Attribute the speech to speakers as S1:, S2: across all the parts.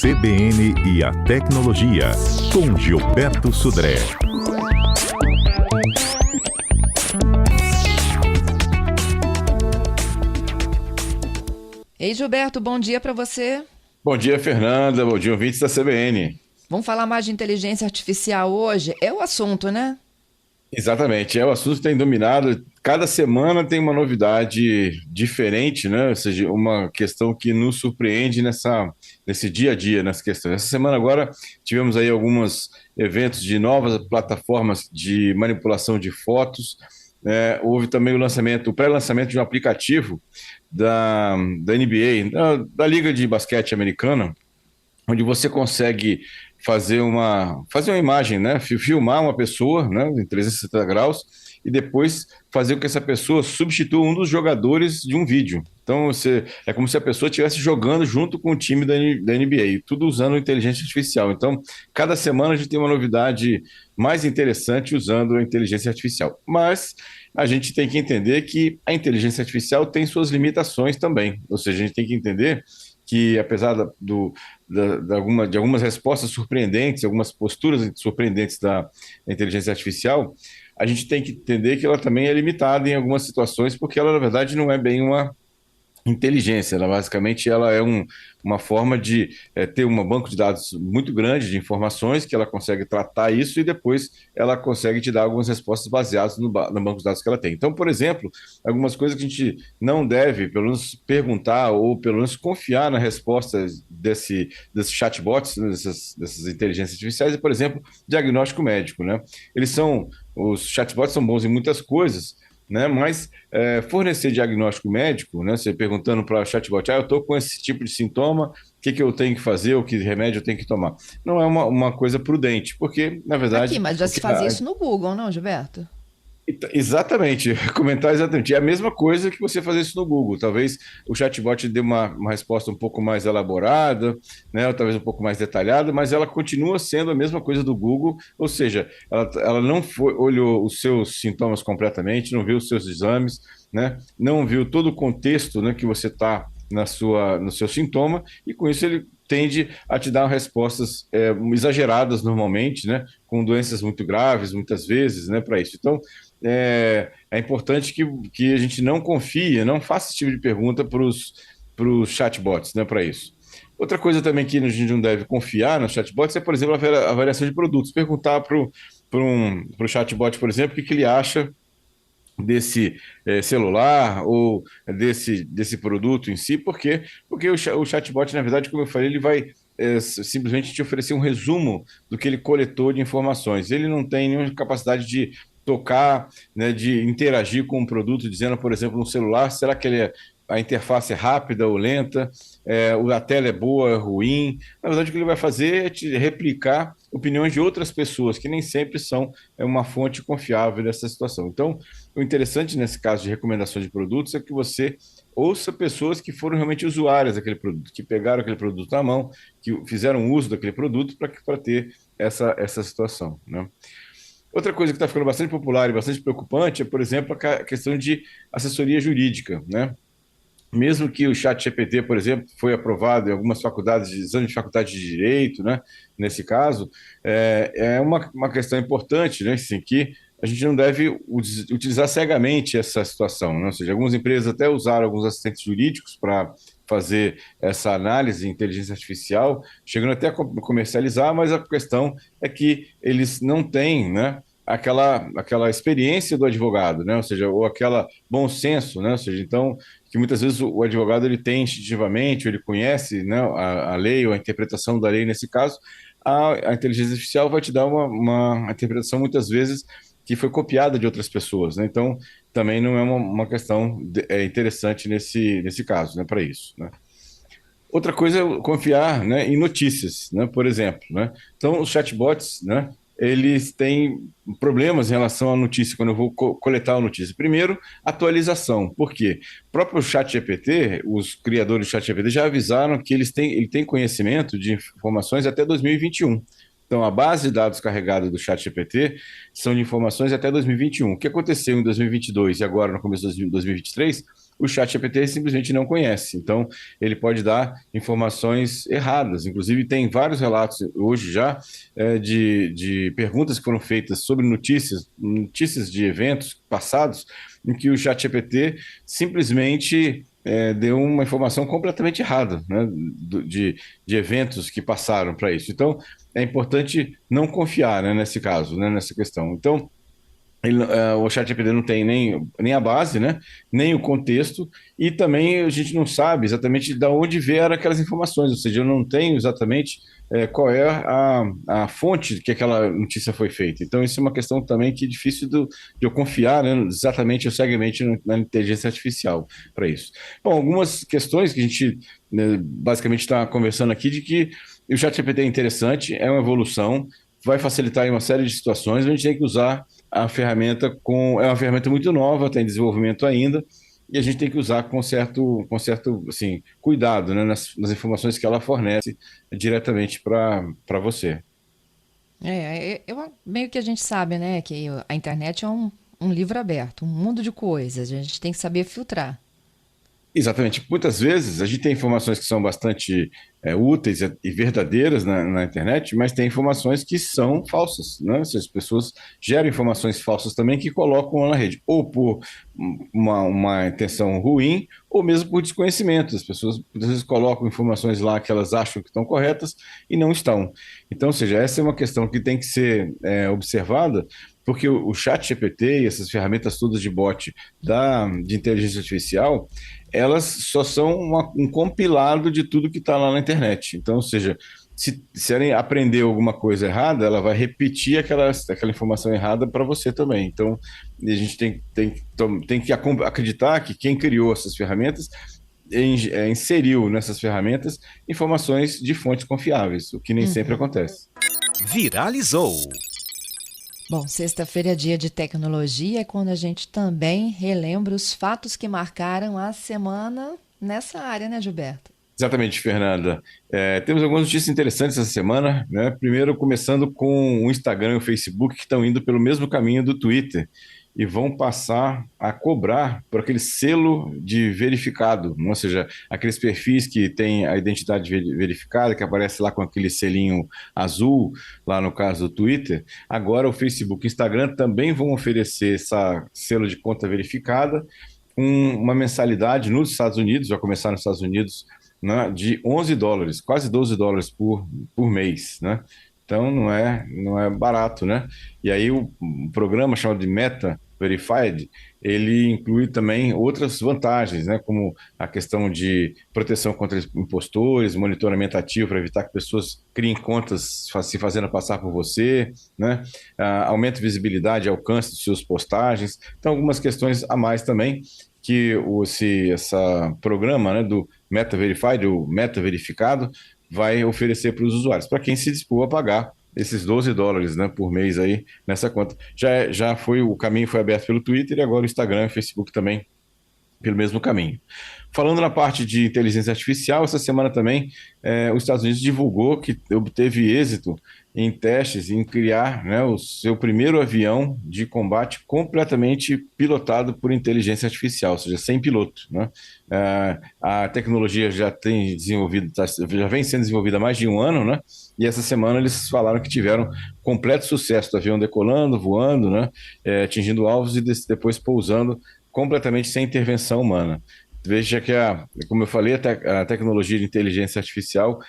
S1: CBN e a Tecnologia, com Gilberto Sudré.
S2: Ei, Gilberto, bom dia para você.
S3: Bom dia, Fernanda. Bom dia, ouvintes da CBN.
S2: Vamos falar mais de inteligência artificial hoje? É o assunto, né?
S3: Exatamente, o assunto que tem dominado. Cada semana tem uma novidade diferente, né? Ou seja, uma questão que nos surpreende nesse dia a dia, nessa questão. Essa semana agora tivemos aí alguns eventos de novas plataformas de manipulação de fotos. Houve também o pré-lançamento de um aplicativo da NBA, da Liga de Basquete Americana, onde você consegue fazer uma imagem, né? Filmar uma pessoa, né, em 360 graus e depois fazer com que essa pessoa substitua um dos jogadores de um vídeo. Então, é como se a pessoa estivesse jogando junto com o time da NBA, tudo usando inteligência artificial. Então, cada semana a gente tem uma novidade mais interessante usando a inteligência artificial. Mas a gente tem que entender que a inteligência artificial tem suas limitações também. Ou seja, a gente tem que entender que, apesar de algumas respostas surpreendentes, algumas posturas surpreendentes da inteligência artificial, a gente tem que entender que ela também é limitada em algumas situações, porque ela, na verdade, não é bem uma inteligência. Basicamente, ela é uma forma de ter um banco de dados muito grande de informações, que ela consegue tratar isso e depois ela consegue te dar algumas respostas baseadas no banco de dados que ela tem. Então, por exemplo, algumas coisas que a gente não deve, pelo menos, perguntar ou pelo menos confiar na resposta desses chatbots, né, dessas inteligências artificiais, é, por exemplo, diagnóstico médico, né? Os chatbots são bons em muitas coisas, né? Mas fornecer diagnóstico médico, né? Você perguntando para o chatbot, eu estou com esse tipo de sintoma, o que eu tenho que fazer, o que remédio eu tenho que tomar? Não é uma coisa prudente, porque, na verdade...
S2: Aqui, mas já se fazia isso no Google, não, Gilberto?
S3: Exatamente, comentar exatamente. É a mesma coisa que você fazer isso no Google. Talvez o chatbot dê uma resposta um pouco mais elaborada, né, ou talvez um pouco mais detalhada, mas ela continua sendo a mesma coisa do Google, ou seja, ela não olhou os seus sintomas completamente, não viu os seus exames, né, não viu todo o contexto, né, que você está no seu sintoma, e com isso ele tende a te dar respostas exageradas normalmente, né, com doenças muito graves, muitas vezes, né, para isso. Então, é importante que a gente não confie, não faça esse tipo de pergunta para os chatbots, né, para isso. Outra coisa também que a gente não deve confiar nos chatbots é, por exemplo, a avaliação de produtos. Perguntar para o chatbot, por exemplo, o que ele acha desse celular ou desse produto em si, porque o chatbot, na verdade, como eu falei, ele vai simplesmente te oferecer um resumo do que ele coletou de informações. Ele não tem nenhuma capacidade de tocar, né, de interagir com o produto, dizendo, por exemplo, no celular, será que a interface é rápida ou lenta, a tela é boa, ruim. Na verdade, o que ele vai fazer é te replicar opiniões de outras pessoas, que nem sempre são uma fonte confiável dessa situação. Então, o interessante nesse caso de recomendação de produtos é que você ouça pessoas que foram realmente usuárias daquele produto, que pegaram aquele produto na mão, que fizeram uso daquele produto para ter essa situação, né? Outra coisa que está ficando bastante popular e bastante preocupante é, por exemplo, a questão de assessoria jurídica, né? Mesmo que o ChatGPT, por exemplo, foi aprovado em algumas faculdades, exame de faculdade de direito, né? Nesse caso, é uma questão importante, né? Assim, que a gente não deve utilizar cegamente essa situação, né? Ou seja, algumas empresas até usaram alguns assistentes jurídicos para fazer essa análise de inteligência artificial, chegando até a comercializar, mas a questão é que eles não têm, né, aquela experiência do advogado, né? Ou seja, ou aquela bom senso, né? Ou seja, então, que muitas vezes o advogado ele tem instintivamente, ele conhece, né, a lei ou a interpretação da lei nesse caso, a inteligência artificial vai te dar uma interpretação muitas vezes que foi copiada de outras pessoas, né? Então, também não é uma questão interessante nesse caso, né, para isso, né? Outra coisa é confiar, né, em notícias, né, por exemplo, né? Então, os chatbots, né, eles têm problemas em relação à notícia, quando eu vou coletar a notícia. Primeiro, atualização. Por quê? O próprio ChatGPT, os criadores do ChatGPT já avisaram que ele tem conhecimento de informações até 2021. Então, a base de dados carregada do ChatGPT são de informações até 2021. O que aconteceu em 2022 e agora no começo de 2023 o ChatGPT simplesmente não conhece. Então, ele pode dar informações erradas. Inclusive, tem vários relatos hoje já de perguntas que foram feitas sobre notícias de eventos passados, em que o ChatGPT simplesmente deu uma informação completamente errada, né, de eventos que passaram para isso. Então, é importante não confiar, né, nesse caso, né, nessa questão. Então, o ChatGPT não tem nem a base, né, nem o contexto, e também a gente não sabe exatamente de onde vieram aquelas informações, ou seja, eu não tenho exatamente qual é a fonte que aquela notícia foi feita. Então, isso é uma questão também que é difícil de eu confiar, né, exatamente ou cegamente na inteligência artificial para isso. Bom, algumas questões que a gente, né, basicamente está conversando aqui, de que o ChatGPT é interessante, é uma evolução, vai facilitar em uma série de situações, a gente tem que usar a ferramenta é uma ferramenta muito nova, está em desenvolvimento ainda, e a gente tem que usar com certo assim, cuidado, né, nas informações que ela fornece diretamente para você.
S2: Meio que a gente sabe, né, que a internet é um livro aberto, um mundo de coisas, a gente tem que saber filtrar.
S3: Exatamente. Muitas vezes a gente tem informações que são bastante úteis e verdadeiras na internet, mas tem informações que são falsas, né? As pessoas geram informações falsas também que colocam na rede, ou por uma intenção ruim, ou mesmo por desconhecimento. As pessoas muitas vezes colocam informações lá que elas acham que estão corretas e não estão. Então, ou seja, essa é uma questão que tem que ser observada, porque o ChatGPT e essas ferramentas todas de bot de inteligência artificial, elas só são um compilado de tudo que está lá na internet. Então, ou seja, se ela aprender alguma coisa errada, ela vai repetir aquela informação errada para você também. Então, a gente tem que acreditar que quem criou essas ferramentas inseriu nessas ferramentas informações de fontes confiáveis, o que nem sempre acontece.
S4: Viralizou.
S2: Bom, sexta-feira é dia de tecnologia, é quando a gente também relembra os fatos que marcaram a semana nessa área, né, Gilberto?
S3: Exatamente, Fernanda. Temos algumas notícias interessantes essa semana, né? Primeiro, começando com o Instagram e o Facebook, que estão indo pelo mesmo caminho do Twitter e vão passar a cobrar por aquele selo de verificado, ou seja, aqueles perfis que têm a identidade verificada, que aparece lá com aquele selinho azul, lá no caso do Twitter. Agora o Facebook e o Instagram também vão oferecer esse selo de conta verificada, com uma mensalidade nos Estados Unidos, vai começar nos Estados Unidos, né, de $11, quase $12 por mês, né? Então não é barato, né? E aí o programa chamado de Meta Verified, ele inclui também outras vantagens, né? Como a questão de proteção contra impostores, monitoramento ativo para evitar que pessoas criem contas se fazendo passar por você, né? Aumenta a visibilidade e alcance de suas postagens. Então algumas questões a mais também que esse programa, né, do Meta Verified, o Meta Verificado, vai oferecer para os usuários, para quem se dispor a pagar esses $12, né, por mês aí nessa conta. O caminho foi aberto pelo Twitter e agora o Instagram e o Facebook também pelo mesmo caminho. Falando na parte de inteligência artificial, essa semana também os Estados Unidos divulgou que obteve êxito em testes em criar, né, o seu primeiro avião de combate completamente pilotado por inteligência artificial, ou seja, sem piloto, né? A tecnologia já vem sendo desenvolvida há mais de um ano, né? E essa semana eles falaram que tiveram completo sucesso do avião decolando, voando, né, atingindo alvos e depois pousando completamente sem intervenção humana. Veja que, como eu falei, a tecnologia de inteligência artificial,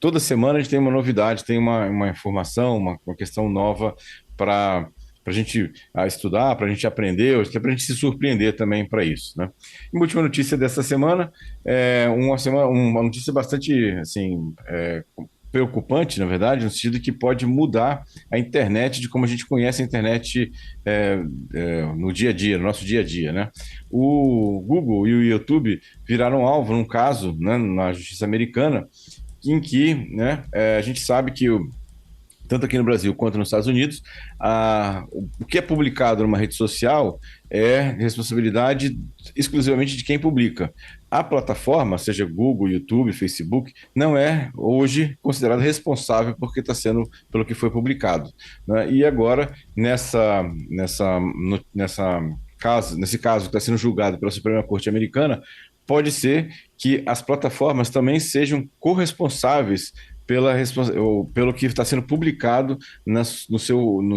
S3: toda semana a gente tem uma novidade, tem uma informação, uma questão nova para a gente estudar, para a gente aprender, até para a gente se surpreender também para isso, né? E a última notícia dessa semana é uma notícia bastante assim, preocupante, na verdade, no sentido que pode mudar a internet de como a gente conhece a internet no dia a dia, no nosso dia a dia, né? O Google e o YouTube viraram alvo num caso, né, na justiça americana, em que, né, a gente sabe que tanto aqui no Brasil quanto nos Estados Unidos, o que é publicado numa rede social é responsabilidade exclusivamente de quem publica. A plataforma, seja Google, YouTube, Facebook, não é hoje considerada responsável pelo que foi publicado, né? E agora, nessa nesse caso que está sendo julgado pela Suprema Corte Americana, pode ser que as plataformas também sejam corresponsáveis ou pelo que está sendo publicado nos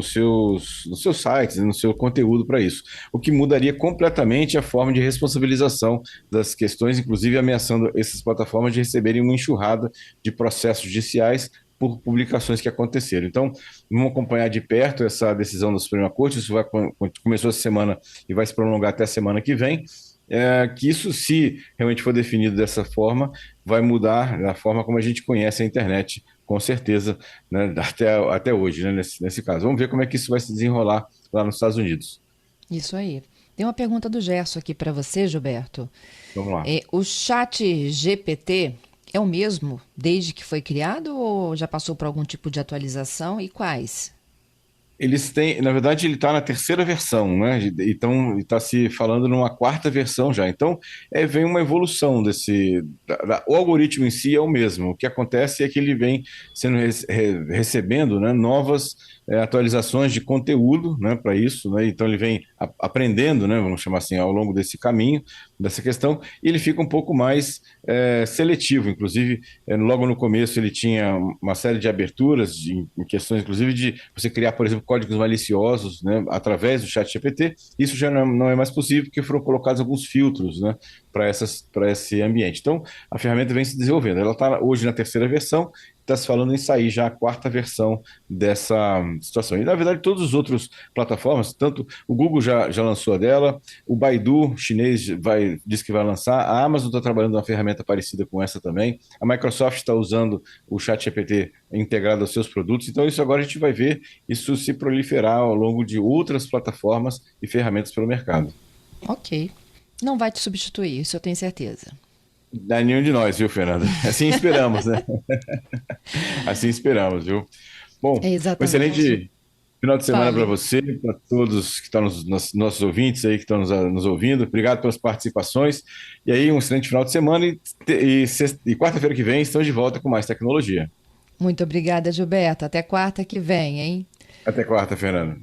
S3: seus sites, no seu conteúdo para isso. O que mudaria completamente a forma de responsabilização das questões, inclusive ameaçando essas plataformas de receberem uma enxurrada de processos judiciais por publicações que aconteceram. Então, vamos acompanhar de perto essa decisão da Suprema Corte. Isso começou essa semana e vai se prolongar até a semana que vem. Que isso, se realmente for definido dessa forma, vai mudar a forma como a gente conhece a internet, com certeza, né, até hoje, né, nesse caso. Vamos ver como é que isso vai se desenrolar lá nos Estados Unidos.
S2: Isso aí. Tem uma pergunta do Gerson aqui para você, Gilberto.
S3: Vamos lá.
S2: O chat GPT é o mesmo desde que foi criado ou já passou por algum tipo de atualização e quais?
S3: Eles têm, na verdade, ele está na terceira versão, né? Então, está se falando numa quarta versão já. Então, vem uma evolução o algoritmo em si é o mesmo. O que acontece é que ele vem sendo recebendo, né, novas atualizações de conteúdo, né, para isso, né? Então, ele vem aprendendo, né, vamos chamar assim, ao longo desse caminho, dessa questão, e ele fica um pouco mais seletivo. Inclusive, logo no começo, ele tinha uma série de aberturas em questões, inclusive, de você criar, por exemplo, códigos maliciosos, né, através do ChatGPT. Isso já não é mais possível, porque foram colocados alguns filtros, né, para esse ambiente. Então, a ferramenta vem se desenvolvendo. Ela está hoje na terceira versão, está se falando em sair já a quarta versão dessa situação. E, na verdade, todas as outras plataformas, tanto o Google já lançou a dela, o Baidu chinês diz que vai lançar, a Amazon está trabalhando uma ferramenta parecida com essa também, a Microsoft está usando o ChatGPT integrado aos seus produtos. Então, isso agora a gente vai ver isso se proliferar ao longo de outras plataformas e ferramentas pelo mercado.
S2: Ok. Não vai te substituir, isso eu tenho certeza.
S3: Não é nenhum de nós, viu, Fernanda? Assim esperamos, né? Assim esperamos, viu? Bom,
S2: É
S3: um
S2: exatamente.
S3: excelente final de semana para
S2: Fale.
S3: você, para todos que estão nossos ouvintes aí que estão nos ouvindo. Obrigado pelas participações. E aí, um excelente final de semana e quarta-feira que vem estamos de volta com mais tecnologia.
S2: Muito obrigada, Gilberto. Até quarta que vem, hein?
S3: Até quarta, Fernanda.